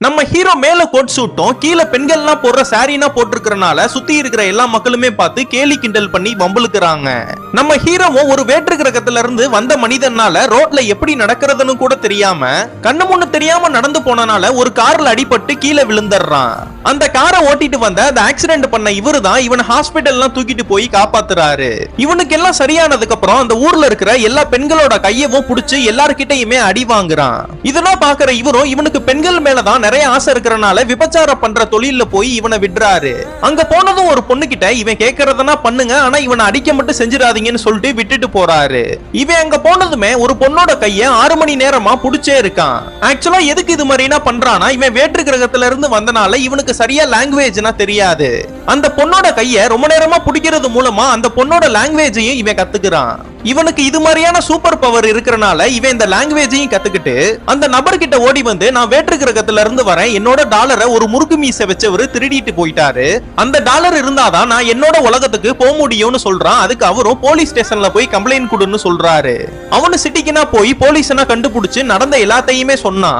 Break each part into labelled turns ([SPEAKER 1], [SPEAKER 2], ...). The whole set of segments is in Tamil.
[SPEAKER 1] நம்ம ஹீரோ மேல கோட் சூட்டும் கீழே பெண்கள்லாம் போடுற சாரீனா போட்டிருக்கிறனால சுத்தி இருக்கிற எல்லா மக்களுமே பார்த்து கேலி கிண்டல் பண்ணி வம்பளுக்குறாங்க. நம்ம ஹீரோவும் ஒரு வேற்று கிரகத்துல இருந்து வந்த மனிதனால ரோட்ல எப்படி நடக்கிறதுன்னு கூட தெரியாம கண்ணு முன்னு தெரியாம நடந்து போனனால ஒரு கார்ல அடிபட்டு கீழே விழுந்துடுறான். அந்த காரை ஓட்டிட்டு வந்த அந்த ஆக்சிடென்ட் பண்ண இவரு தான் இவன் ஹாஸ்பிட்டல்லாம் தூக்கிட்டு போய் காப்பாத்துறாரு. இவனுக்கு எல்லாம் சரியானதுக்கு அப்புறம் அந்த ஊர்ல இருக்கிற எல்லா பெண்களோட கையவும் புடிச்சு எல்லார்கிட்டயுமே அடி வாங்குறான். இதெல்லாம் பாக்குற இவரும் இவனுக்கு பெண்கள் மேலதான் நிறைய ஆசை இருக்கறனால விபச்சாரம் பண்ற தொழில்ல போய் இவனை விடுறாரு. அங்க போனதும் ஒரு பொண்ணு கிட்ட இவன் கேக்குறதுனா பண்ணுங்க, ஆனா இவனை அடிக்க மட்டும் செஞ்சிடாதீங்கன்னு சொல்லிட்டு விட்டுட்டு போறாரு. இவன் அங்க போனதுமே ஒரு பொண்ணோட கைய 6 மணி நேரமா புடிச்சே இருக்கான். ஆக்சுவலா எதுக்கு இது மாதிரினா பண்றானா, இவன் வேற்று கிரகத்துல இருந்து வந்தனால இவனுக்கு சரியா லாங்குவேஜ்னா தெரியாது. அந்த பொண்ணோட கைய ரொம்ப நேரமா பிடிக்கிறது மூலமா அந்த பொண்ணோட லாங்குவேஜையும் இவன் கத்துக்கிறான். இவனுக்கு இது மாதிரியான சூப்பர் பவர் இருக்கறனால இவன் இந்த லாங்குவேஜையும் கத்துக்கிட்டு அந்த நபர்கிட்ட ஓடி வந்து, நான் வேற்று கிரகத்துல இருந்து வரேன், என்னோட டாலரை ஒரு முறுக்கு மீசை வச்சவரு திருடிட்டு போயிட்டாரு, அந்த டாலர் இருந்தாதான் நான் என்னோட உலகத்துக்கு போக முடியும்னு சொல்றான். அதுக்கு அவரும் போலீஸ் ஸ்டேஷன்ல போய் கம்ப்ளைண்ட் கொடுன்னு சொல்றாரு. அவனு சிட்டிக்குனா போய் போலீஸ்னா கண்டுபிடிச்சு நடந்த எல்லாத்தையுமே சொன்னா,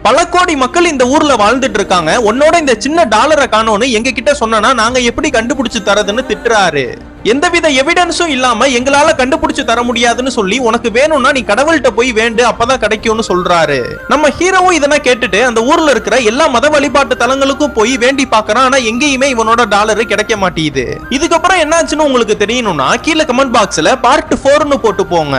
[SPEAKER 1] பல கோடி மக்கள் இந்த ஊர்ல வாழ்ந்துட்டு இருக்காங்க, உன்னோட இந்த சின்ன டாலரை காணோன்னு எங்க கிட்ட சொன்னா நாங்க எப்படி கண்டுபிடிச்சு தரதுன்னு திட்டுறாரு. எந்தவித எவிடன்ஸும் இல்லாம எங்களால கண்டுபிடிச்சு தர முடியாதுன்னு சொல்லி, உனக்கு வேணும்னா நீ கடவுள்கிட்ட போய் வேண்டு, அப்பதான் கிடைக்கும்னு சொல்றாரு. நம்ம ஹீரோவும் இதெல்லாம் கேட்டுட்டு அந்த ஊர்ல இருக்கிற எல்லா மத வழிபாட்டு தலங்களுக்கும் போய் வேண்டி பாக்குறான். ஆனா எங்கேயுமே இவனோட டாலர் கிடைக்க மாட்டேங்குது. இதுக்கப்புறம் என்னாச்சுன்னு உங்களுக்கு தெரியணும்னா கீழே கமெண்ட் பாக்ஸ்ல பார்ட் 4ன்னு போட்டு போங்க.